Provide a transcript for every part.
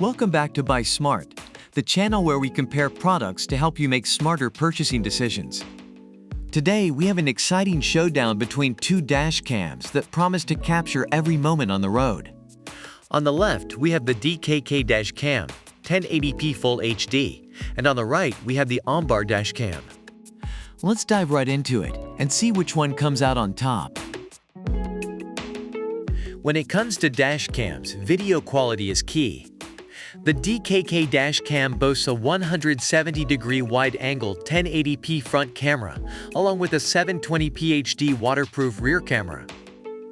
Welcome back to Buy Smart, the channel where we compare products to help you make smarter purchasing decisions. Today, we have an exciting showdown between two dash cams that promise to capture every moment on the road. On the left, we have the DKK dash cam, 1080p Full HD, and on the right, we have the Ombar dash cam. Let's dive right into it and see which one comes out on top. When it comes to dash cams, video quality is key. The DKK dash cam boasts a 170-degree wide-angle 1080p front camera, along with a 720p HD waterproof rear camera.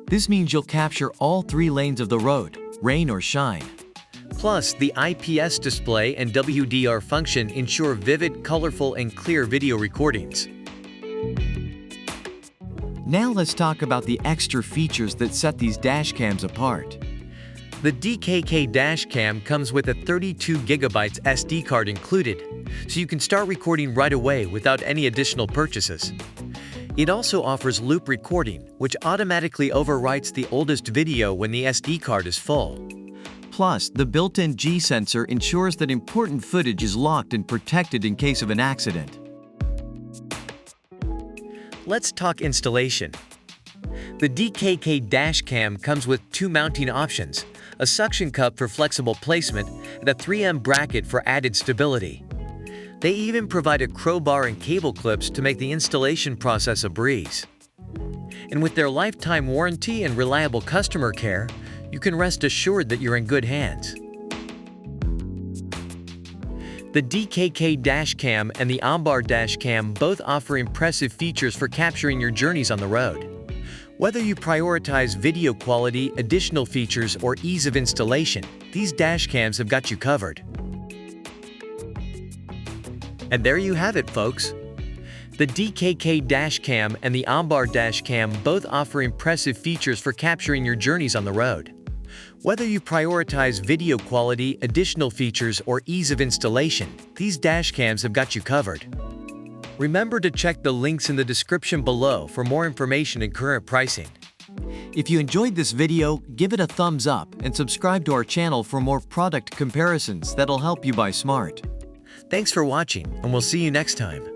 This means you'll capture all three lanes of the road, rain or shine. Plus, the IPS display and WDR function ensure vivid, colorful, and clear video recordings. Now let's talk about the extra features that set these dash cams apart. The DKK dash cam comes with a 32GB SD card included, so you can start recording right away without any additional purchases. It also offers loop recording, which automatically overwrites the oldest video when the SD card is full. Plus, the built-in G sensor ensures that important footage is locked and protected in case of an accident. Let's talk installation. The DKK dash cam comes with two mounting options, a suction cup for flexible placement, and a 3M bracket for added stability. They even provide a crowbar and cable clips to make the installation process a breeze. And with their lifetime warranty and reliable customer care, you can rest assured that you're in good hands. The DKK dash cam and the Ombar dash cam both offer impressive features for capturing your journeys on the road. Whether you prioritize video quality, additional features, or ease of installation, these dash cams have got you covered. And there you have it, folks. The DKK dash cam and the Ombar dash cam both offer impressive features for capturing your journeys on the road. Whether you prioritize video quality, additional features, or ease of installation, these dash cams have got you covered. Remember to check the links in the description below for more information and current pricing. If you enjoyed this video, give it a thumbs up and subscribe to our channel for more product comparisons that'll help you buy smart. Thanks for watching, and we'll see you next time.